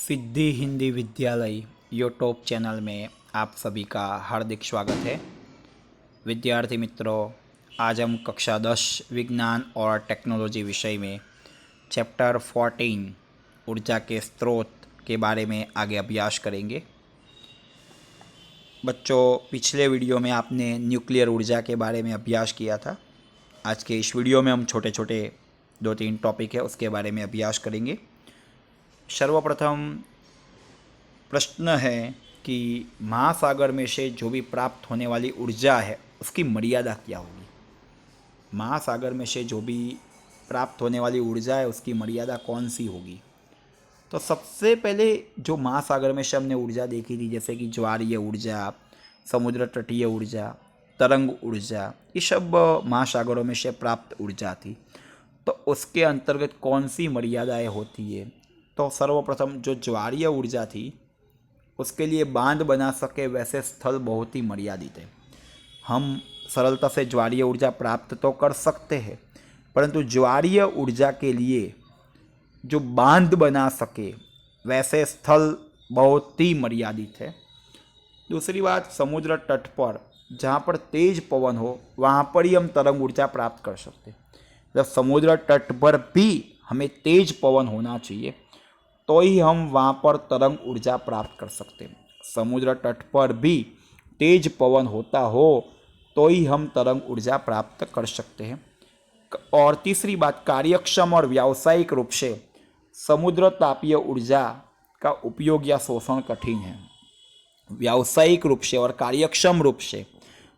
सिद्धि हिंदी विद्यालय YouTube channel में आप सभी का हार्दिक स्वागत है। विद्यार्थी मित्रों, आज हम कक्षा 10 विज्ञान और टेक्नोलॉजी विषय में चैप्टर 14 ऊर्जा के स्रोत के बारे में आगे अभ्यास करेंगे। बच्चों, पिछले वीडियो में आपने न्यूक्लियर ऊर्जा के बारे में अभ्यास किया था। आज के इस वीडियो में हम छोटे छोटे 2-3 टॉपिक है उसके बारे में अभ्यास करेंगे। सर्वप्रथम प्रश्न है कि महासागर में से जो भी प्राप्त होने वाली ऊर्जा है उसकी मर्यादा क्या होगी। महासागर में से जो भी प्राप्त होने वाली ऊर्जा है उसकी मर्यादा कौन सी होगी। तो सबसे पहले जो महासागर में से हमने ऊर्जा देखी थी, जैसे कि ज्वारीय ऊर्जा, समुद्र तटीय ऊर्जा, तरंग ऊर्जा, ये सब महासागरों में से प्राप्त ऊर्जा थी। तो उसके अंतर्गत कौन सी मर्यादाएं होती है। तो सर्वप्रथम जो ज्वारीय ऊर्जा थी उसके लिए बांध बना सके वैसे स्थल बहुत ही मर्यादित है। हम सरलता से ज्वारीय ऊर्जा प्राप्त तो कर सकते हैं, परंतु ज्वारीय ऊर्जा के लिए जो बांध बना सके वैसे स्थल बहुत ही मर्यादित है। दूसरी बात, समुद्र तट पर जहाँ पर तेज पवन हो वहाँ पर ही हम तरंग ऊर्जा प्राप्त कर सकते हैं। जब समुद्र तट पर भी हमें तेज पवन होना चाहिए तो ही हम वहाँ पर तरंग ऊर्जा प्राप्त कर सकते हैं। समुद्र तट पर भी तेज पवन होता हो तो ही हम तरंग ऊर्जा प्राप्त कर सकते हैं। और तीसरी बात, कार्यक्षम और व्यावसायिक रूप से समुद्र तापीय ऊर्जा का उपयोग या शोषण कठिन है। व्यावसायिक रूप से और कार्यक्षम रूप से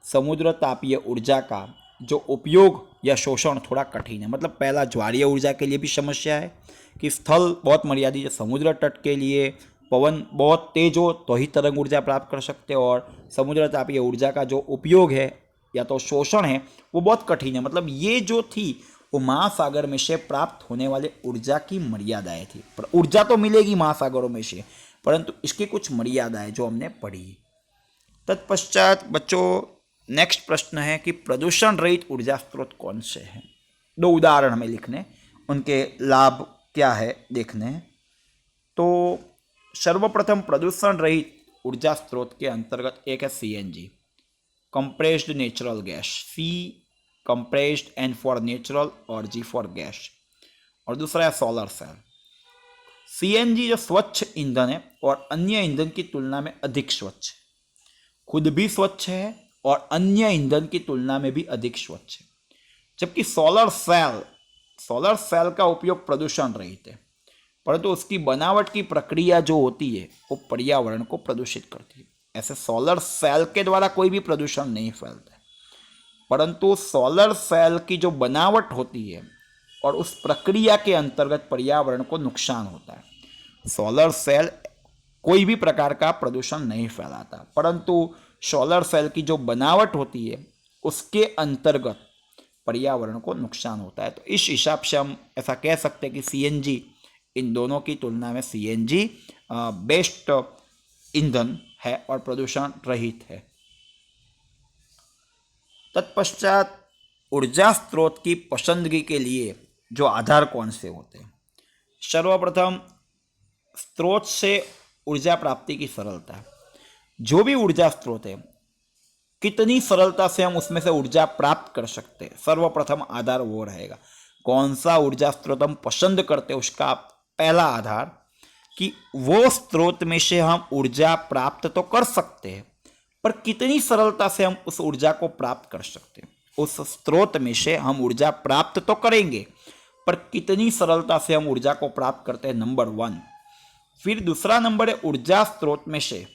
समुद्र तापीय ऊर्जा का जो उपयोग या शोषण थोड़ा कठिन है। मतलब पहला, ज्वारीय ऊर्जा के लिए भी समस्या है कि स्थल बहुत मर्यादित है। समुद्र तट के लिए पवन बहुत तेज हो तो ही तरंग ऊर्जा प्राप्त कर सकते हैं, और समुद्र तापीय ऊर्जा का जो उपयोग है या तो शोषण है वो बहुत कठिन है। मतलब ये जो थी वो महासागर में से प्राप्त होने वाले ऊर्जा की मर्यादाएं थी। पर ऊर्जा तो मिलेगी महासागरों में से, परंतु इसकी कुछ मर्यादाएं जो हमने पढ़ी। तत्पश्चात बच्चों, नेक्स्ट प्रश्न है कि प्रदूषण रहित ऊर्जा स्रोत कौन से हैं। 2 उदाहरण हमें लिखने, उनके लाभ क्या है देखने हैं। तो सर्वप्रथम प्रदूषण रहित ऊर्जा स्रोत के अंतर्गत एक है CNG, compressed natural gas. C compressed, N for natural और जी फॉर गैस। और दूसरा है सोलर सेल। सीएनजी जो स्वच्छ ईंधन है और अन्य ईंधन की तुलना में अधिक स्वच्छ है, खुद भी स्वच्छ है और अन्य ईंधन की तुलना में भी अधिक स्वच्छ है। जबकि सोलर सेल का उपयोग प्रदूषण रहित है, परंतु उसकी बनावट की प्रक्रिया जो होती है वो पर्यावरण को प्रदूषित करती है। ऐसे सोलर सेल के द्वारा कोई भी प्रदूषण नहीं फैलता है, परंतु सोलर सेल की जो बनावट होती है और उस प्रक्रिया के अंतर्गत पर्यावरण को नुकसान होता है। सोलर सेल कोई भी प्रकार का प्रदूषण नहीं फैलाता, परंतु सोलर सेल की जो बनावट होती है उसके अंतर्गत पर्यावरण को नुकसान होता है। तो इस हिसाब से हम ऐसा कह सकते हैं कि सीएनजी, इन दोनों की तुलना में सीएनजी बेस्ट ईंधन है और प्रदूषण रहित है। तत्पश्चात ऊर्जा स्रोत की पसंदगी के लिए जो आधार कौन से होते हैं। सर्वप्रथम, स्रोत से ऊर्जा प्राप्ति की सरलता। जो भी ऊर्जा स्रोत है कितनी सरलता से हम उसमें से ऊर्जा प्राप्त कर सकते हैं, सर्वप्रथम आधार वो रहेगा। कौन सा ऊर्जा स्रोत हम पसंद करते हैं उसका पहला आधार कि वो स्रोत में से हम ऊर्जा प्राप्त तो कर सकते हैं, पर कितनी सरलता से हम उस ऊर्जा को प्राप्त कर सकते हैं। उस स्रोत में से हम ऊर्जा प्राप्त तो करेंगे, पर कितनी सरलता से हम ऊर्जा को प्राप्त करते हैं, नंबर 1। फिर दूसरा नंबर है ऊर्जा स्रोत में से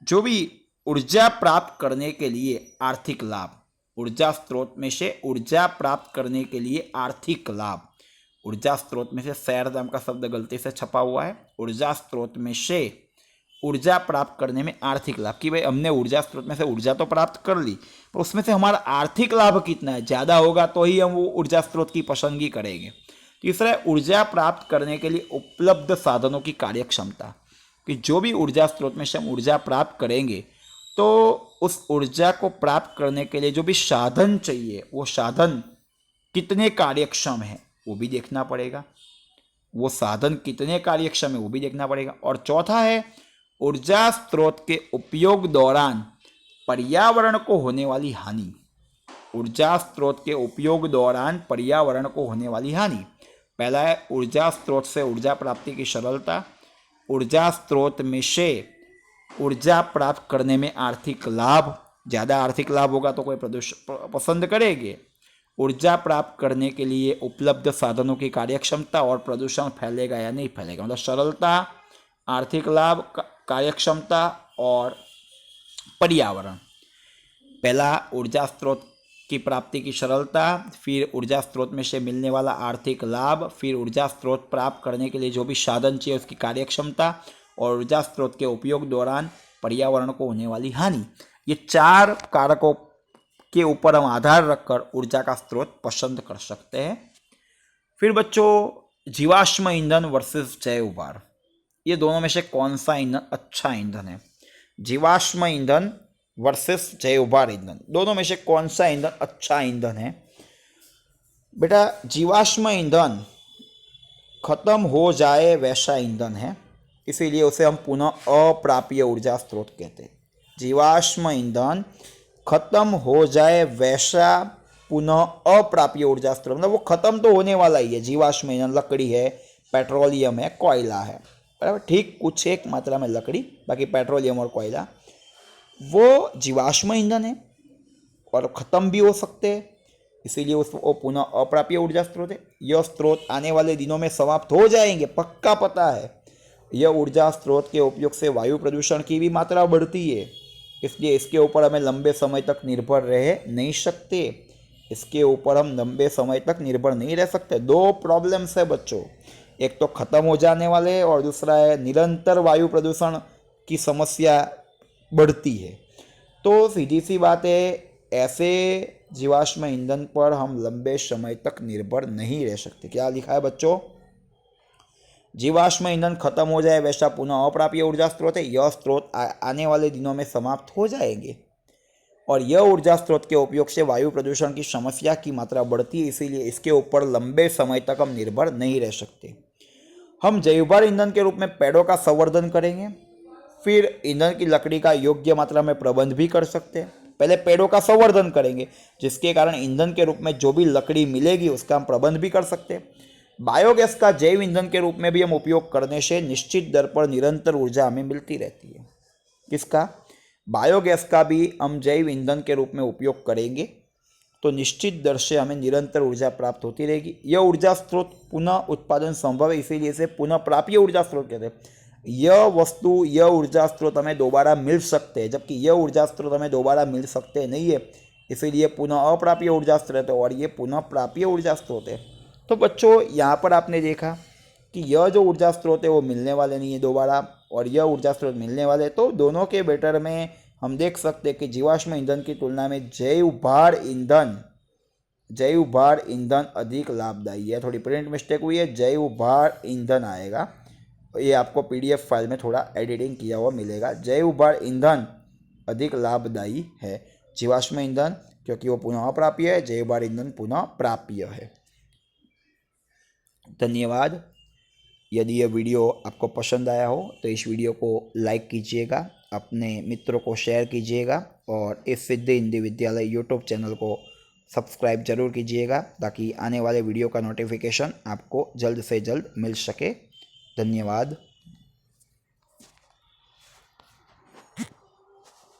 जो भी ऊर्जा प्राप्त करने के लिए आर्थिक लाभ। ऊर्जा स्रोत में से ऊर्जा प्राप्त करने के लिए आर्थिक लाभ। ऊर्जा स्रोत में से, शहर नाम का शब्द गलती से छपा हुआ है। ऊर्जा स्रोत में से ऊर्जा प्राप्त करने में आर्थिक लाभ, कि भाई हमने ऊर्जा स्रोत में से ऊर्जा तो प्राप्त कर ली, पर उसमें से हमारा आर्थिक लाभ कितना है, ज़्यादा होगा तो ही हम वो ऊर्जा स्रोत की पसंदगी करेंगे। तीसरा है ऊर्जा प्राप्त करने के लिए उपलब्ध साधनों की कार्यक्षमता, कि जो भी ऊर्जा स्रोत में से हम ऊर्जा प्राप्त करेंगे तो उस ऊर्जा को प्राप्त करने के लिए जो भी साधन चाहिए वो साधन कितने कार्यक्षम है वो भी देखना पड़ेगा। वो साधन कितने कार्यक्षम है वो भी देखना पड़ेगा। और चौथा है ऊर्जा स्रोत के उपयोग दौरान पर्यावरण को होने वाली हानि। ऊर्जा स्रोत के उपयोग दौरान पर्यावरण को होने वाली हानि। पहला है ऊर्जा स्रोत से ऊर्जा प्राप्ति की सरलता। ऊर्जा स्रोत में से ऊर्जा प्राप्त करने में आर्थिक लाभ। ज़्यादा आर्थिक लाभ होगा तो कोई प्रदूषण पसंद करेंगे। ऊर्जा प्राप्त करने के लिए उपलब्ध साधनों की कार्यक्षमता और प्रदूषण फैलेगा या नहीं फैलेगा। मतलब सरलता, आर्थिक लाभ, कार्यक्षमता और पर्यावरण। पहला ऊर्जा स्रोत की प्राप्ति की सरलता, फिर ऊर्जा स्रोत में से मिलने वाला आर्थिक लाभ, फिर ऊर्जा स्रोत प्राप्त करने के लिए जो भी साधन चाहिए उसकी कार्यक्षमता और ऊर्जा स्रोत के उपयोग दौरान पर्यावरण को होने वाली हानि। ये 4 कारकों के ऊपर हम आधार रखकर ऊर्जा का स्रोत पसंद कर सकते हैं। फिर बच्चों जीवाश्म ईंधन वर्सेस जैव ऊर्जा, ये दोनों में से कौन सा ईंधन अच्छा ईंधन है? जीवाश्म ईंधन वर्सेस जैव ईंधन, दोनों में से कौन सा ईंधन अच्छा ईंधन है? बेटा जीवाश्म ईंधन खत्म हो जाए वैसा ईंधन है, इसीलिए उसे हम पुनः अप्राप्य ऊर्जा स्रोत कहते हैं। जीवाश्म ईंधन खत्म हो जाए वैसा पुनः अप्राप्य ऊर्जा स्रोत, मतलब वो खत्म तो होने वाला ही है। जीवाश्म ईंधन लकड़ी है, पेट्रोलियम है, कोयला है, बराबर, ठीक, कुछ एक मात्रा में लकड़ी, बाकी पेट्रोलियम और कोयला वो जीवाश्म ईंधन है और ख़त्म भी हो सकते हैं, इसीलिए उसको पुनः अप्राप्य ऊर्जा स्रोत है। यह स्रोत आने वाले दिनों में समाप्त हो जाएंगे, पक्का पता है। यह ऊर्जा स्रोत के उपयोग से वायु प्रदूषण की भी मात्रा बढ़ती है, इसलिए इसके ऊपर हमें लंबे समय तक निर्भर रह नहीं सकते। इसके ऊपर हम लंबे समय तक निर्भर नहीं रह सकते। 2 प्रॉब्लम्स है बच्चों, एक तो ख़त्म हो जाने वाले और दूसरा है निरंतर वायु प्रदूषण की समस्या बढ़ती है। तो सीधी सी बात है, ऐसे जीवाश्म ईंधन पर हम लंबे समय तक निर्भर नहीं रह सकते। क्या लिखा है बच्चों? जीवाश्म ईंधन खत्म हो जाए वैसा पुनः अप्राप्य ऊर्जा स्रोत है। यह स्रोत आने वाले दिनों में समाप्त हो जाएंगे और यह ऊर्जा स्रोत के उपयोग से वायु प्रदूषण की समस्या की मात्रा बढ़ती है, इसीलिए इसके ऊपर लंबे समय तक हम निर्भर नहीं रह सकते। हम जैव ईंधन के रूप में पेड़ों का संवर्धन करेंगे, फिर ईंधन की लकड़ी का योग्य मात्रा में प्रबंध भी कर सकते हैं। पहले पेड़ों का संवर्धन करेंगे, जिसके कारण ईंधन के रूप में जो भी लकड़ी मिलेगी उसका हम प्रबंध भी कर सकते हैं। बायोगैस का जैव ईंधन के रूप में भी हम उपयोग करने से निश्चित दर पर निरंतर ऊर्जा हमें मिलती रहती है। किसका? बायोगैस का भी हम जैव ईंधन के रूप में उपयोग करेंगे तो निश्चित दर से हमें निरंतर ऊर्जा प्राप्त होती रहेगी। यह ऊर्जा स्रोत पुनः उत्पादन संभव है, इसीलिए इसे पुनः प्राप्य ऊर्जा स्रोत कहते हैं। यह वस्तु, यह ऊर्जा स्रोत हमें दोबारा मिल सकते हैं, जबकि यह ऊर्जा स्रोत हमें दोबारा मिल सकते नहीं है, इसीलिए पुनः अप्राप्य ऊर्जा स्रोत है और ये पुनः प्राप्य ऊर्जा स्रोत है। तो बच्चों यहाँ पर आपने देखा कि यह जो ऊर्जा स्रोत है वो मिलने वाले नहीं है दोबारा, और यह ऊर्जा स्रोत मिलने वाले, तो दोनों के बेटर में हम देख सकते हैं कि जीवाश्म ईंधन की तुलना में जैव भार ईंधन अधिक लाभदायी है। थोड़ी प्रिंट मिस्टेक हुई है, जैव भार ईंधन आएगा, ये आपको PDF फाइल में थोड़ा एडिटिंग किया हुआ मिलेगा। जैव भार ईंधन अधिक लाभदायी है जीवाश्म ईंधन, क्योंकि वो पुनः अप्राप्य है, जैव भार ईंधन पुनः प्राप्य है। धन्यवाद। यदि यह वीडियो आपको पसंद आया हो तो इस वीडियो को लाइक कीजिएगा, अपने मित्रों को शेयर कीजिएगा और इस सिद्धि हिंदी विद्यालय यूट्यूब चैनल को सब्सक्राइब जरूर कीजिएगा, ताकि आने वाले वीडियो का नोटिफिकेशन आपको जल्द से जल्द मिल सके। धन्यवाद।